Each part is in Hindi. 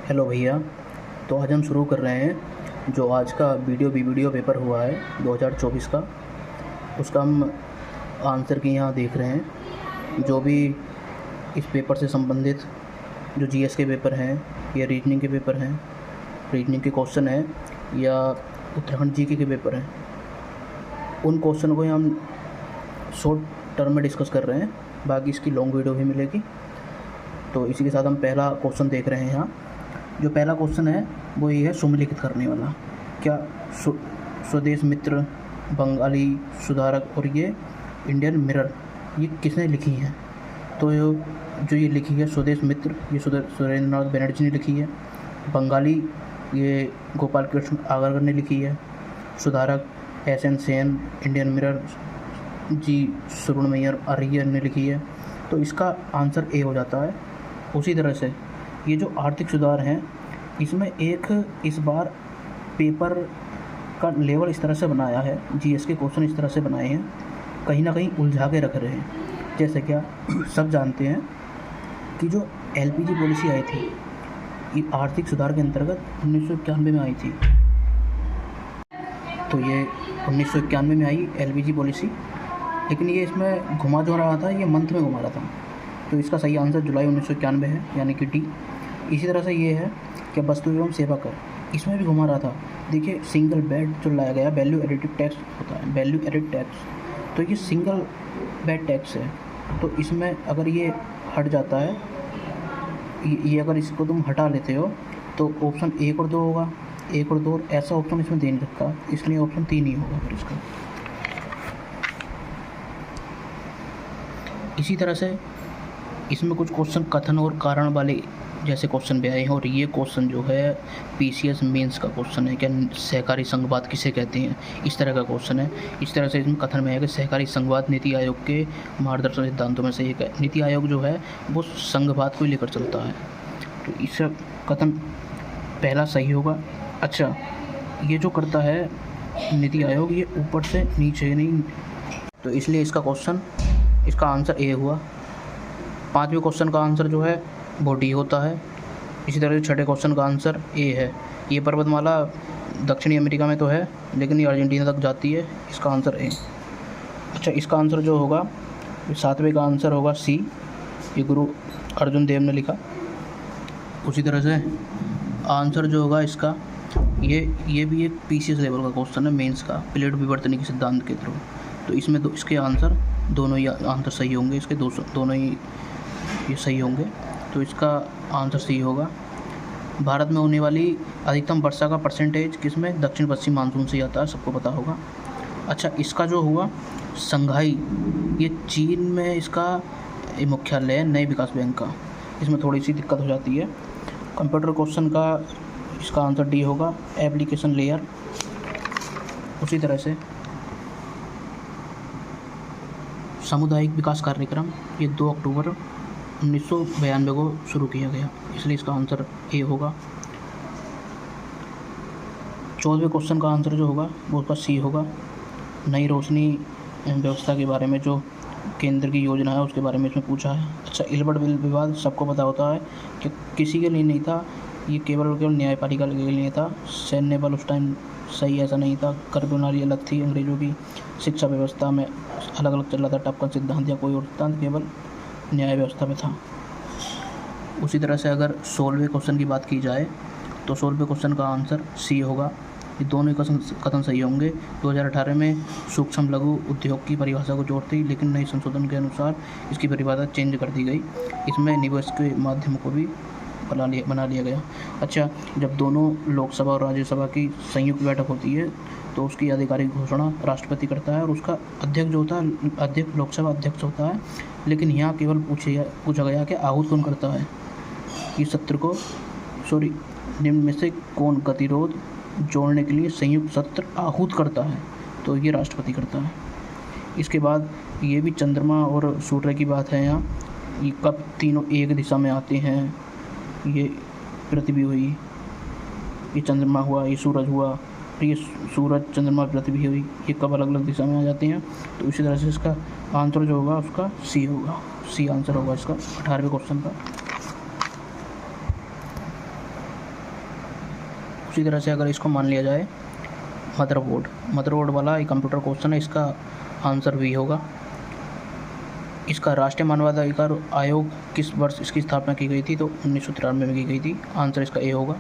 हेलो भैया। तो आज हम शुरू कर रहे हैं जो आज का वीडियो पेपर हुआ है 2024 का, उसका हम आंसर की यहाँ देख रहे हैं। जो भी इस पेपर से संबंधित जो जीएस के पेपर हैं या रीजनिंग के पेपर हैं, रीजनिंग के क्वेश्चन हैं या उत्तराखंड जीके के पेपर हैं, उन क्वेश्चन को हम शॉर्ट टर्म में डिस्कस कर रहे हैं। बाकी इसकी लॉन्ग वीडियो भी मिलेगी। तो इसी के साथ हम पहला क्वेश्चन देख रहे हैं। यहाँ जो पहला क्वेश्चन है वो ये है सुमेलित करने वाला। क्या स्वदेश मित्र, बंगाली सुधारक और ये इंडियन मिरर, ये किसने लिखी है? तो जो ये लिखी है स्वदेश मित्र, ये सुरेंद्रनाथ बनर्जी ने लिखी है। बंगाली ये गोपाल कृष्ण आगरकर ने लिखी है। सुधारक एस.एन. सेन, इंडियन मिरर जी सुब्रमण्यम अय्यर ने लिखी है। तो इसका आंसर ए हो जाता है। उसी तरह से ये जो आर्थिक सुधार हैं, इसमें एक इस बार पेपर का लेवल इस तरह से बनाया है, जीएस के क्वेश्चन इस तरह से बनाए हैं, कहीं ना कहीं उलझा के रख रहे हैं। जैसे क्या सब जानते हैं कि जो एलपीजी पॉलिसी आई थी, ये आर्थिक सुधार के अंतर्गत 1991 में आई थी। तो ये 1991 में आई एलपीजी पॉलिसी, लेकिन ये इसमें घुमा जो रहा था, ये मंथ में घुमा रहा था। तो इसका सही आंसर जुलाई 1991 है, यानी कि डी। इसी तरह से ये है कि वस्तु एवं सेवा कर, इसमें भी घुमा रहा था। देखिए सिंगल बेड जो लाया गया, वैल्यू एडिटिव टैक्स होता है, वैल्यू एडिड टैक्स, तो ये सिंगल बेड टैक्स है। तो इसमें अगर ये हट जाता है, ये अगर इसको तुम हटा लेते हो तो ऑप्शन 1 और 2 होगा, 1 और 2, और ऐसा ऑप्शन इसमें दे नहीं रखा, इसलिए ऑप्शन 3 ही होगा फिर इसका। इसी तरह से इसमें कुछ क्वेश्चन कथन और कारण वाले जैसे क्वेश्चन भी आए हैं, और ये क्वेश्चन जो है पीसीएस मेंस का क्वेश्चन है। क्या सहकारी संघवाद किसे कहते हैं, इस तरह का क्वेश्चन है। इस तरह से इसमें कथन में है कि सहकारी संघवाद नीति आयोग के मार्गदर्शक सिद्धांतों में से एक है। नीति आयोग जो है वो संघवाद को लेकर चलता है। तो इसका कथन पहला सही होगा। अच्छा, ये जो करता है नीति आयोग, ये ऊपर से नीचे नहीं, तो इसलिए इसका आंसर ए हुआ। 5वें क्वेश्चन का आंसर जो है वो डी होता है। इसी तरह से 6ठे क्वेश्चन का आंसर ए है। ये पर्वतमाला दक्षिणी अमेरिका में तो है, लेकिन ये अर्जेंटीना तक जाती है, इसका आंसर ए। अच्छा, इसका आंसर जो होगा 7वें का आंसर होगा सी, ये गुरु अर्जुन देव ने लिखा। उसी तरह से आंसर जो होगा इसका, ये भी एक पीसीएस लेवल का क्वेश्चन है, मेंस का, प्लेट विवर्तन के सिद्धांत के थ्रू। तो इसमें इसके आंसर दोनों ही आंसर सही होंगे, इसके दोनों ही ये सही होंगे। तो इसका आंसर सी होगा। भारत में होने वाली अधिकतम वर्षा का परसेंटेज किसमें? दक्षिण पश्चिम मानसून से आता है, सबको पता होगा। अच्छा, इसका जो हुआ संघाई, ये चीन में इसका मुख्यालय है, नए विकास बैंक का। इसमें थोड़ी सी दिक्कत हो जाती है। कंप्यूटर क्वेश्चन का इसका आंसर डी होगा, एप्लीकेशन लेयर। उसी तरह से सामुदायिक विकास कार्यक्रम, ये 2 अक्टूबर 1992 को शुरू किया गया, इसलिए इसका आंसर ए होगा। 14वें क्वेश्चन का आंसर जो होगा वो उसका सी होगा। नई रोशनी व्यवस्था के बारे में जो केंद्र की योजना है उसके बारे में इसमें पूछा है। अच्छा, इलबर्ट विवाद सबको पता होता है कि किसी के लिए नहीं था, ये केवल न्यायपालिका के लिए नहीं था। सैन्य बल उस टाइम सही ऐसा नहीं था, कर प्रणाली अलग थी अंग्रेज़ों की, शिक्षा व्यवस्था में अलग अलग चल रहा था, टपकन सिद्धांत या कोई और सिद्धांत, केवल न्याय व्यवस्था में था। उसी तरह से अगर 16वें क्वेश्चन की बात की जाए तो 16वें क्वेश्चन का आंसर सी होगा। ये दोनों कथन सही होंगे। 2018 में सूक्ष्म लघु उद्योग की परिभाषा को जोड़ती, लेकिन नई संशोधन के अनुसार इसकी परिभाषा चेंज कर दी गई। इसमें निवेश के माध्यम को भी बना लिया गया। अच्छा, जब दोनों लोकसभा और राज्यसभा की संयुक्त बैठक होती है तो उसकी आधिकारिक घोषणा राष्ट्रपति करता है, और उसका अध्यक्ष जो होता है, अध्यक्ष लोकसभा अध्यक्ष होता है। लेकिन यहाँ केवल पूछा गया कि आहूत कौन करता है, कि सत्र को निम्न में से कौन गतिरोध जोड़ने के लिए संयुक्त सत्र आहूत करता है? तो ये राष्ट्रपति करता है। इसके बाद ये भी चंद्रमा और सूर्य की बात है। यहाँ ये कब तीनों एक दिशा में आते हैं? ये पृथ्वी हुई, ये चंद्रमा हुआ, ये सूरज हुआ, ये सूरज चंद्रमा पृथ्वी हुई, ये कब अलग अलग दिशा में आ जाते हैं? तो इसी तरह से इसका आंसर जो होगा उसका सी होगा, सी आंसर होगा इसका 18वें क्वेश्चन का। उसी तरह से अगर इसको मान लिया जाए मदरबोर्ड वाला एक कंप्यूटर क्वेश्चन है, इसका आंसर भी होगा। इसका राष्ट्रीय मानवाधिकार आयोग किस वर्ष इसकी स्थापना की गई थी, तो 1993 में की गई थी, आंसर इसका ए होगा।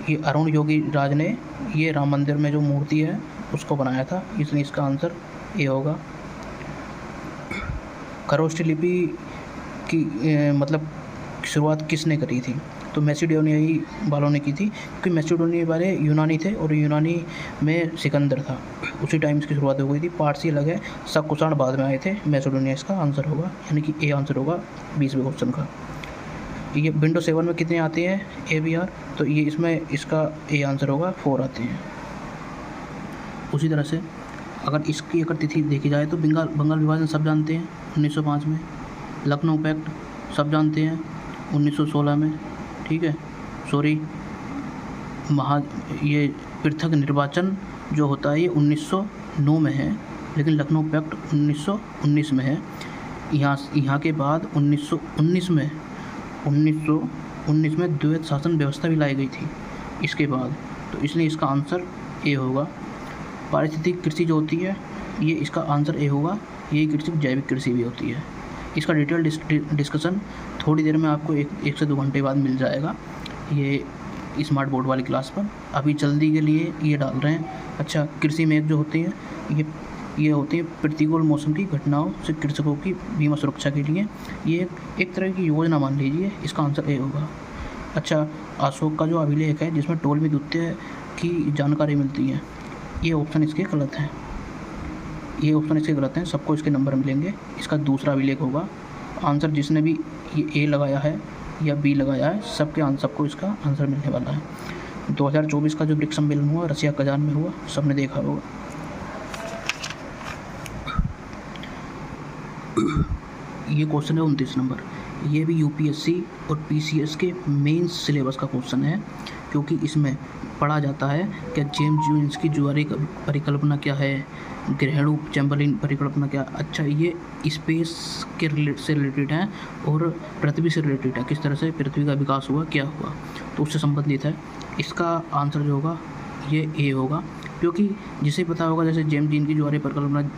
ये अरुण योगी राज ने ये राम मंदिर में जो मूर्ति है उसको बनाया था, इसलिए इसका आंसर ए होगा। खरोष्ठ लिपि की मतलब शुरुआत किसने करी थी, तो मैसिडोनियाई वालों ने की थी, क्योंकि मैसिडोनिया वाले यूनानी थे और यूनानी में सिकंदर था, उसी टाइम इसकी शुरुआत हो गई थी। पारसी अलग है, सब कुषाण बाद में आए थे। मैसिडोनिया इसका आंसर होगा, यानी कि ए आंसर होगा 20वें क्वेश्चन का। ये विंडो 7 में कितने आते हैं AVR, तो ये इसमें इसका ए आंसर होगा 4 आते हैं। उसी तरह से अगर इसकी अगर तिथि देखी जाए तो बंगाल विभाजन सब जानते हैं 1905 में, लखनऊ पैक्ट सब जानते हैं 1916 में, ठीक है। ये पृथक निर्वाचन जो होता है ये 1909 में है, लेकिन लखनऊ पैक्ट 1919 में है। यहाँ के बाद 1919 में द्वैत शासन व्यवस्था भी लाई गई थी इसके बाद, तो इसलिए इसका आंसर ए होगा। पारिस्थितिक कृषि जो होती है ये इसका आंसर ए होगा, यही कृषि जैविक कृषि भी होती है। इसका डिटेल डिस्कशन थोड़ी देर में आपको एक से 2 घंटे बाद मिल जाएगा ये स्मार्ट बोर्ड वाली क्लास पर। अभी जल्दी के लिए ये डाल रहे हैं। अच्छा, कृषि में जो होती है ये होती है प्रतिकूल मौसम की घटनाओं से कृषकों की बीमा सुरक्षा के लिए, ये एक तरह की योजना मान लीजिए, इसका आंसर ए होगा। अच्छा, अशोक का जो अभिलेख है जिसमें टोलमी द्वितीय की जानकारी मिलती है, ये ऑप्शन इसके गलत हैं, सबको इसके नंबर मिलेंगे। इसका दूसरा अभिलेख होगा। आंसर जिसने भी ये ए लगाया है या बी लगाया है, सबको इसका आंसर मिलने वाला है। 2024 का जो ब्रिक्स सम्मेलन हुआ रसिया कजान में हुआ, सबने देखा होगा। ये क्वेश्चन है 29 नंबर। ये भी UPSC और PCS के मेंस सिलेबस का क्वेश्चन है, क्योंकि इसमें पढ़ा जाता है कि जेम्स जोन्स की ज्वारीय परिकल्पना क्या है, ग्रहणु चैम्बरलिन परिकल्पना क्या। अच्छा, ये स्पेस के से रिलेटेड है और पृथ्वी से रिलेटेड है, किस तरह से पृथ्वी का विकास हुआ, क्या हुआ, तो उससे संबंधित है। इसका आंसर जो होगा ये ए होगा, क्योंकि जिसे पता होगा, जैसे जेम्स जीन की ज्वारीय परिकल्पना,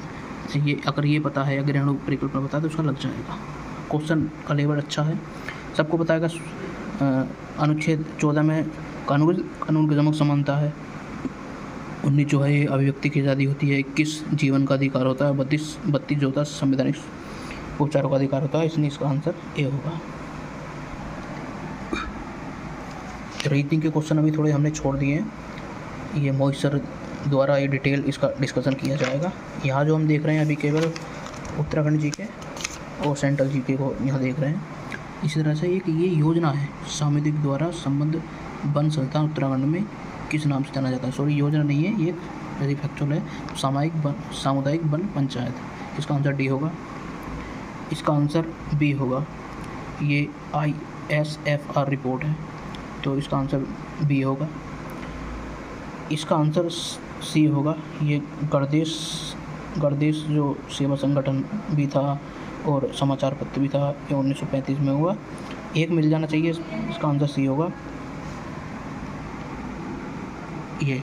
ये अगर ये पता है या ग्रहणु परिकल्पना पता है तो उसका लग जाएगा। क्वेश्चन का लेवल अच्छा है, सबको पता है। अनुच्छेद 14 में कानून की जमक समानता है। 19 जो है ये अभिव्यक्ति की आज़ादी होती है। 21 जीवन का अधिकार होता है। 32 जो होता है संवैधानिक उपचारों का अधिकार होता है, इसलिए इसका आंसर ए होगा। रीजनिंग के क्वेश्चन अभी थोड़े हमने छोड़ दिए हैं, ये मोहित सर द्वारा ये डिटेल इसका डिस्कशन किया जाएगा। यहाँ जो हम देख रहे हैं अभी केवल उत्तराखंड जीके और सेंट्रल जीके को यहाँ देख रहे हैं। इसी तरह से एक ये योजना है सामुदायिक द्वारा संबंध वन संस्थान उत्तराखंड में किस नाम से जाना जाता है। सॉरी, योजना नहीं है, ये यदि फैक्चुअल है, सामुदायिक वन पंचायत। इसका आंसर डी होगा। इसका आंसर बी होगा। ये ISFR रिपोर्ट है, तो इसका आंसर बी होगा। इसका आंसर सी होगा। ये गणदेश जो सेवा संगठन भी था और समाचार पत्र भी था, ये 1935 में हुआ। एक मिल जाना चाहिए, इसका आंसर सी होगा। ये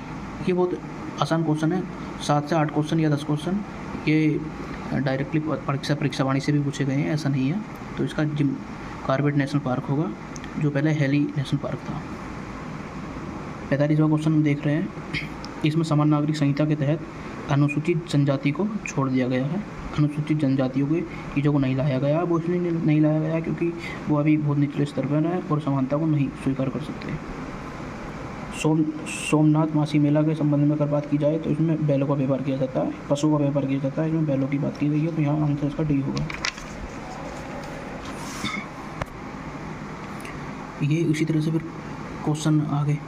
बहुत आसान क्वेश्चन है, 7 से 8 क्वेश्चन या 10 क्वेश्चन ये डायरेक्टली परीक्षा वाणी से भी पूछे गए हैं, ऐसा नहीं है। तो इसका जिम कॉर्बेट नेशनल पार्क होगा, जो पहले हेली नेशनल पार्क था। 45वां क्वेश्चन हम देख रहे हैं। इसमें समान नागरिक संहिता के तहत अनुसूचित जनजाति को छोड़ दिया गया है। अनुसूचित जनजातियों के चीज़ों को नहीं लाया गया, वो इसलिए नहीं लाया गया क्योंकि वो अभी बहुत निचले स्तर पर है और समानता को नहीं स्वीकार कर सकते। सोमनाथ मासी मेला के संबंध में अगर बात की जाए तो इसमें बैलों का व्यापार किया जाता है, पशुओं का व्यापार किया जाता है, इसमें बैलों की बात की गई है, तो यहाँ आंसर इसका डी होगा। ये उसी तरह से फिर क्वेश्चन आगे,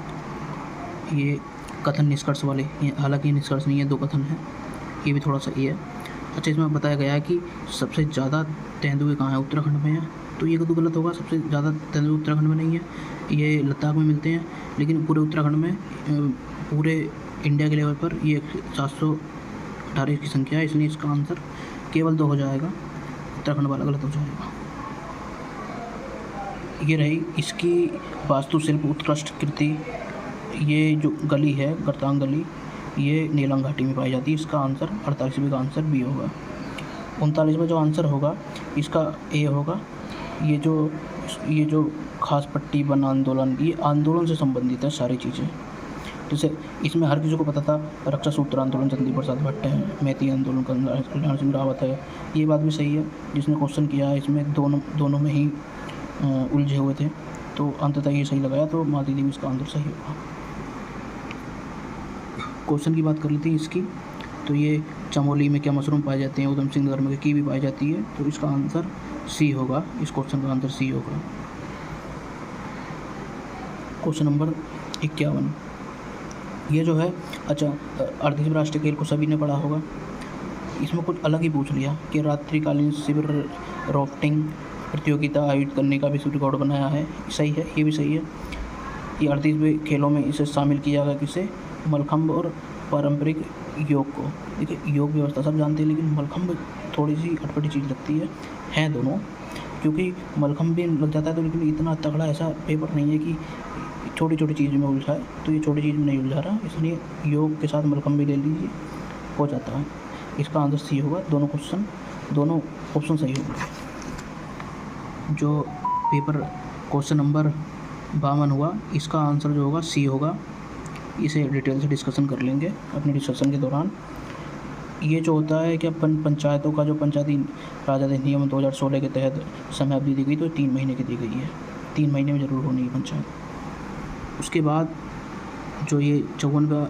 ये कथन निष्कर्ष वाले, ये हालांकि निष्कर्ष नहीं है, 2 कथन है, ये भी थोड़ा सा ये है। अच्छा, इसमें बताया गया है कि सबसे ज़्यादा तेंदुए कहाँ है, उत्तराखंड में है, तो ये तो गलत होगा। सबसे ज़्यादा तेंदुए उत्तराखंड में नहीं है, ये लद्दाख में मिलते हैं, लेकिन पूरे उत्तराखंड में, पूरे इंडिया के लेवल पर ये 718 की संख्या है, इसलिए इसका आंसर केवल 2 हो जाएगा, उत्तराखंड वाला गलत हो जाएगा। ये रही इसकी वास्तुशिल्प उत्कृष्ट कृति ये जो गली है गर्तांग गली, ये नीलम घाटी में पाई जाती है। इसका आंसर 48वें का आंसर बी होगा। 39वां जो आंसर होगा इसका ए होगा। ये जो खास पट्टी बन आंदोलन, ये आंदोलन से संबंधित है सारी चीज़ें। जैसे इसमें हर किसी को पता था रक्षा सूत्र आंदोलन चंद्री प्रसाद भट्ट है, मैती आंदोलन कल्याण सिंह रावत है, ये बात भी सही है। जिसने क्वेश्चन किया है इसमें दोनों में ही उलझे हुए थे, तो अंततः ये सही लगाया, तो मालती देवी इसका आंसर सही होगा। क्वेश्चन की बात कर लेते हैं इसकी। तो ये चमोली में क्या मशरूम पाए जाते हैं, उधम सिंह नगर में कीवी पाई जाती है, तो इसका आंसर सी होगा। इस क्वेश्चन का आंसर सी होगा। क्वेश्चन नंबर 51, ये जो है, अच्छा 38वें राष्ट्रीय खेल को सभी ने पढ़ा होगा। इसमें कुछ अलग ही पूछ लिया कि रात्रिकालीन शिविर राफ्टिंग प्रतियोगिता आयोजित करने का विश्व रिकॉर्ड बनाया है। सही है, ये भी सही है। ये 38वें खेलों में इसे शामिल किया गया, किसे, मलखम्ब और पारंपरिक योग को। देखिए योग व्यवस्था सब जानते हैं, लेकिन मलखम्ब थोड़ी सी अटपटी चीज़ लगती है दोनों, क्योंकि मलखम्ब भी लग जाता है तो, लेकिन इतना तगड़ा ऐसा पेपर नहीं है कि छोटी छोटी चीज़ में उलझा है, तो ये छोटी चीज़ में नहीं उलझा रहा, इसलिए योग के साथ मलखम्ब भी ले लीजिए, हो जाता है। इसका आंसर सी होगा। दोनों ऑप्शन सही होंगे। जो पेपर क्वेश्चन नंबर 52 हुआ, इसका आंसर जो होगा सी होगा। इसे डिटेल से डिस्कशन कर लेंगे अपने डिस्कशन के दौरान। ये जो होता है कि पंचायतों का जो पंचायती राज अधिनियम 2016 के तहत समय अवधि दी गई, तो 3 महीने की दी गई है। 3 महीने में ज़रूर होनी है पंचायत। उसके बाद जो ये 54 का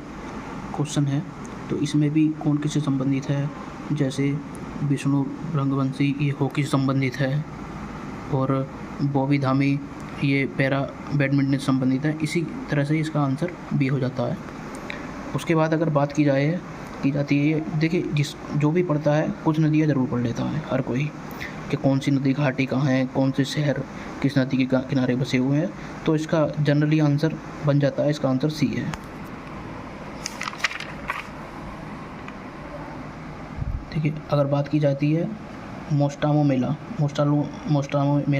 क्वेश्चन है, तो इसमें भी कौन किससे संबंधित है, जैसे विष्णु रंगवंशी ये हॉकी से संबंधित है, और बॉबी धामी ये पैरा बैडमिंटन से संबंधित है। इसी तरह से इसका आंसर बी हो जाता है। उसके बाद अगर बात की जाती है, देखिए जो भी पढ़ता है कुछ नदियाँ ज़रूर पढ़ लेता है हर कोई, कि कौन सी नदी घाटी कहाँ है, कौन से शहर किस नदी के किनारे बसे हुए हैं, तो इसका जनरली आंसर बन जाता है। इसका आंसर सी है। ठीक है, अगर बात की जाती है मोस्टामो मेला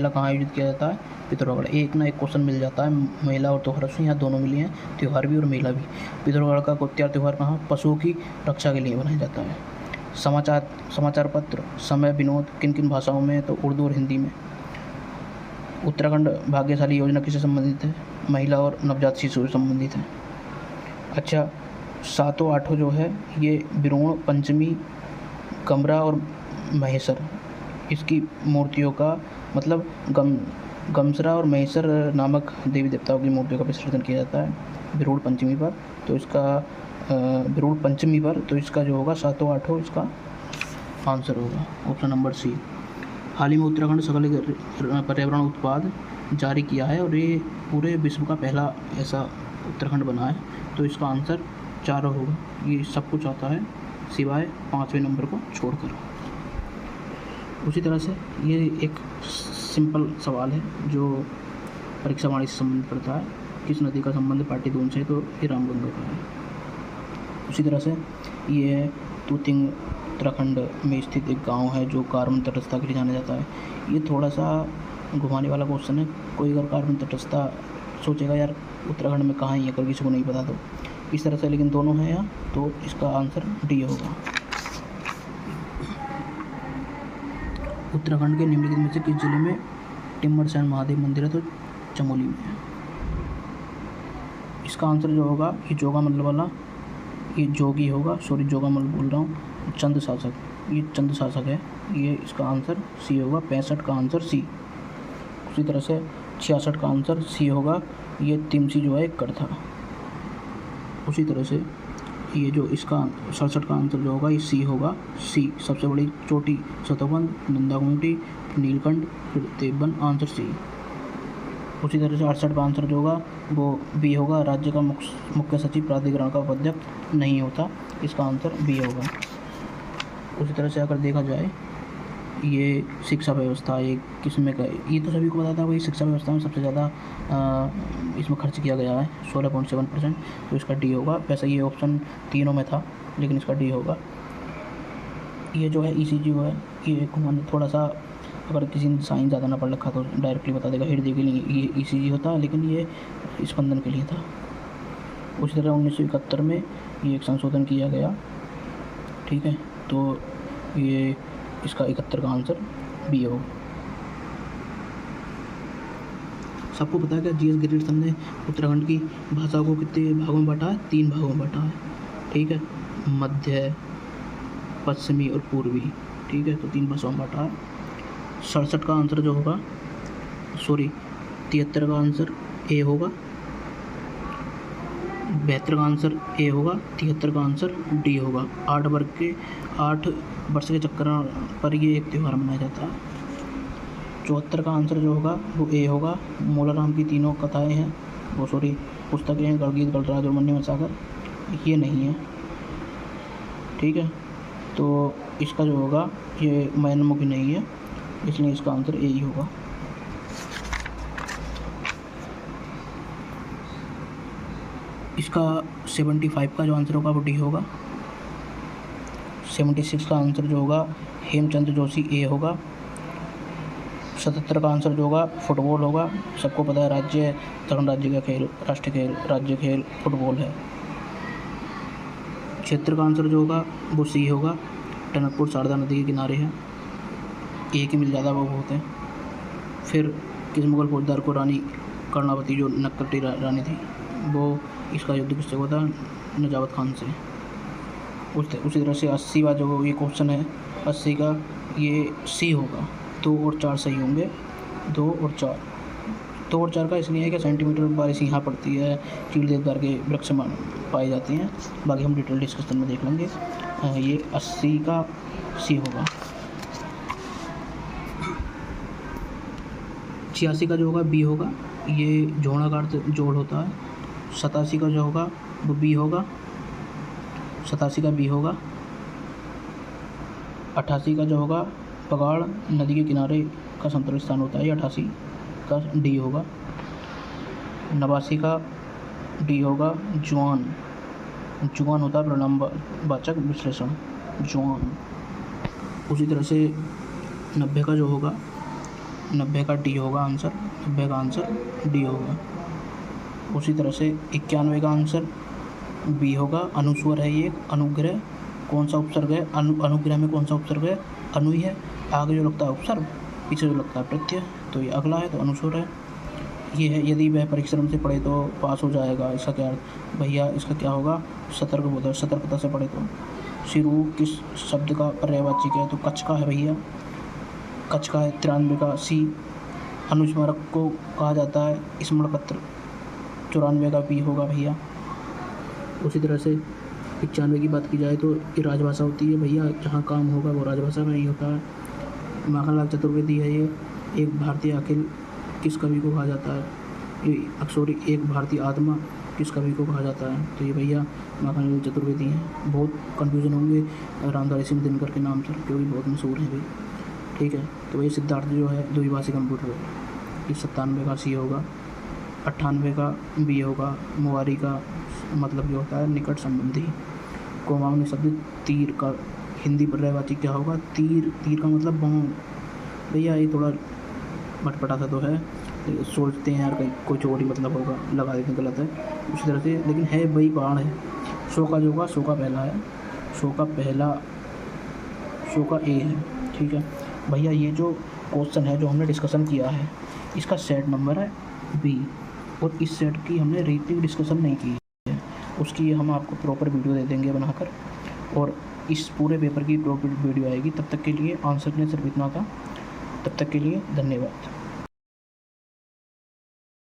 कहाँ आयोजित किया जाता है, पिथौरागढ़। एक ना एक क्वेश्चन मिल जाता है, मेला और त्यौहार से, यहाँ दोनों मिले हैं, त्यौहार भी और मेला भी। पिथौरागढ़ का कोत्यार त्यौहार कहाँ, पशुओं की रक्षा के लिए मनाया जाता है। समाचार पत्र, समय, विनोद किन किन भाषाओं में, तो उर्दू और हिंदी में। उत्तराखंड भाग्यशाली योजना किससे संबंधित है, महिला और नवजात शिशु से संबंधित है। अच्छा 7वां 8वां जो है, ये बिरोण, पंचमी, कमरा और महेसर, इसकी मूर्तियों का मतलब गमसरा और महेसर नामक देवी देवताओं की मूर्तियों का विसर्जन किया जाता है बिरोड़ पंचमी पर। तो इसका बिरोड़ पंचमी पर, तो इसका जो होगा 7वां 8वां इसका आंसर होगा, ऑप्शन नंबर सी। हाल ही में उत्तराखंड सकल पर्यावरण उत्पाद जारी किया है, और ये पूरे विश्व का पहला ऐसा उत्तराखंड बना है, तो इसका आंसर 4 होगा। ये सब कुछ आता है सिवाय 5वें नंबर को छोड़कर। उसी तरह से ये एक सिंपल सवाल है जो परीक्षा वाणी से संबंधित करता है, किस नदी का संबंध पाटीदून से, तो ये रामगंगा का है। उसी तरह से ये तूतिंग उत्तराखंड में स्थित एक गांव है जो कार्बन तटस्थता के लिए जाना जाता है। ये थोड़ा सा घुमाने वाला क्वेश्चन है। कोई अगर कार्बन तटस्थता सोचेगा यार उत्तराखंड में कहाँ है, अगर किसी को नहीं पता तो इस तरह से, लेकिन दोनों हैं यहाँ, तो इसका आंसर डी होगा। उत्तराखंड के निम्नलिखित में से किस जिले में टिम्मरसैन महादेव मंदिर है, तो चमोली में है। इसका आंसर जो होगा ये जोगामल वाला, ये जोगी होगा, सॉरी जोगामल बोल रहा हूँ, चंद शासक, ये चंद शासक है, ये इसका आंसर सी होगा। 65 का आंसर सी। उसी तरह से 66 का आंसर सी होगा, ये तिमसी जो है कर था। उसी तरह से ये जो इसका 67 का आंसर जो होगा ये सी होगा। सी सबसे बड़ी चोटी सतोबंद, नंदागुंडी, नीलकंठ, फिर देवबन, आंसर सी। उसी तरह से 68 का आंसर जो होगा वो बी होगा, राज्य का मुख्य सचिव प्राधिकरण का उपाध्यक्ष नहीं होता, इसका आंसर बी होगा। उसी तरह से अगर देखा जाए ये शिक्षा व्यवस्था, ये किसमें का, ये तो सभी को पता था, वही शिक्षा व्यवस्था में सबसे ज़्यादा इसमें खर्च किया गया है 16.7%, तो इसका डी होगा। वैसे ये ऑप्शन तीनों में था, लेकिन इसका डी होगा। ये जो है ECG है, ये थोड़ा सा अगर किसी ने साइंस ज़्यादा ना पढ़ रखा तो डायरेक्टली बता देगा, हृदय के लिए ये ECG होता है, लेकिन ये स्पंदन के लिए था। उसी तरह 1971 में ये एक संशोधन किया गया, ठीक है। तो ये इसका 71 का आंसर बी हो। सबको पता है कि जीएस ग्रेडिसन ने उत्तराखंड की भाषा को कितने भागों में बांटा है? 3 भागों में बांटा है, ठीक है। मध्य, पश्चिमी और पूर्वी, ठीक है। तो 3 भाषाओं में बांटा है। 67 का आंसर जो होगा, 73 का आंसर ए होगा, 72 का आंसर ए होगा, 73 का आंसर डी होगा। 8 वर्ष के चक्कर पर ये एक त्यौहार मनाया जाता है। 74 का आंसर जो होगा वो ए होगा। मोलाराम की तीनों कथाएं हैं, पुस्तकें हैं, गणगीत, गणराज और मन्य सागर, ये नहीं है, ठीक है। तो इसका जो होगा ये मयनमुखी नहीं है, इसलिए इसका आंसर ए ही होगा। इसका 75 का जो आंसर होगा वो डी होगा। 76 का आंसर जो होगा हेमचंद्र जोशी ए होगा। 77 का आंसर जो होगा फुटबॉल होगा। सबको पता है उत्तराखंड राज्य का खेल, राष्ट्रीय खेल, राज्य खेल फुटबॉल है। 76 का आंसर जो होगा वो सी होगा। टनकपुर शारदा नदी के किनारे है, एक ही मिल ज़्यादा वो होते हैं। फिर किस मुगल फौजदार को रानी कर्णावती जो नक्कटी रानी थी, वो इसका युद्ध किससे हुआ था? नजावत खान से। उसी तरह से 80वां जो ये क्वेश्चन है, 80 का ये सी होगा। 2 और 4 सही होंगे, 2 और 4। 2 और 4 का इसलिए है कि सेंटीमीटर बारिश यहाँ पड़ती है, चीड़ देवदार के वृक्ष पाए जाते हैं। बाकी हम डिटेल डिस्कशन में देख लेंगे। ये 80 का सी होगा। 86 का जो होगा बी होगा, ये जोड़ाकार जोड़ होता है। 87 का जो होगा वो बी होगा, 87 का बी होगा। 88 का जो होगा पगाड़ नदी के किनारे का समतल स्थान होता है, 88 का डी होगा। 89 का डी होगा जुआन होता है परिणामवाचक विश्लेषण, जुआन। उसी तरह से 90 का जो होगा, 90 का डी होगा आंसर, 90 का आंसर डी होगा। उसी तरह से 91 का आंसर बी होगा। अनुस्वर है ये, अनुग्रह कौन सा उपसर्ग है? अनुग्रह में कौन सा उपसर्ग है? अनु ही है। आगे जो लगता है उपसर्ग, पीछे जो लगता है प्रत्यय, तो ये अगला है, तो अनुस्वर है। ये है यदि वह परिश्रम से पढ़े तो पास हो जाएगा, इसका क्या भैया? इसका क्या होगा? सतर्क बोध है, सतर्कता से पढ़े तो। सिरू किस शब्द का पर्यायवाची है? तो कच्छ का है भैया, कच्छ का है। 93 का सी। अनुस्मारक को कहा जाता है स्मरण पत्र, 94 का बी होगा भैया। उसी तरह से 91 की बात की जाए तो ये राजभाषा होती है भैया, जहाँ काम होगा वो राजभाषा में ही होता है। माखनलाल चतुर्वेदी है ये। एक भारतीय अखिल किस कवि को कहा जाता है? ये एक भारतीय आत्मा किस कवि को कहा जाता है? तो ये भैया माखनलाल चतुर्वेदी हैं। बहुत कन्फ्यूजन होंगे रामधारी सिंह दिनकर के नाम से, क्योंकि बहुत मशहूर है भाई, ठीक है। तो वही सिद्धार्थ जो है द्विभाषी कंप्यूटर है, ये 97 का सी होगा। 98 का बी होगा। मुवारी का मतलब जो होता है निकट संबंधी। कोमावनी शब्द तीर का हिंदी पर्यायवाची क्या होगा? तीर का मतलब बाण। भैया ये थोड़ा भटपटा सा तो है, सोचते हैं यार कहीं कुछ और ही मतलब होगा, लगा देते हैं, गलत है। उसी तरह से लेकिन है वही बाण है। 100 का जो होगा, 100 का पहला है, 100 का ए है, ठीक है भैया। ये जो क्वेश्चन है जो हमने डिस्कशन किया है, इसका सेट नंबर है बी, और इस सेट की हमने रीडिंग डिस्कशन नहीं की है, उसकी हम आपको प्रॉपर वीडियो दे देंगे बनाकर, और इस पूरे पेपर की प्रॉपर वीडियो आएगी। तब तक के लिए आंसर ने सिर्फ इतना था। तब तक के लिए धन्यवाद।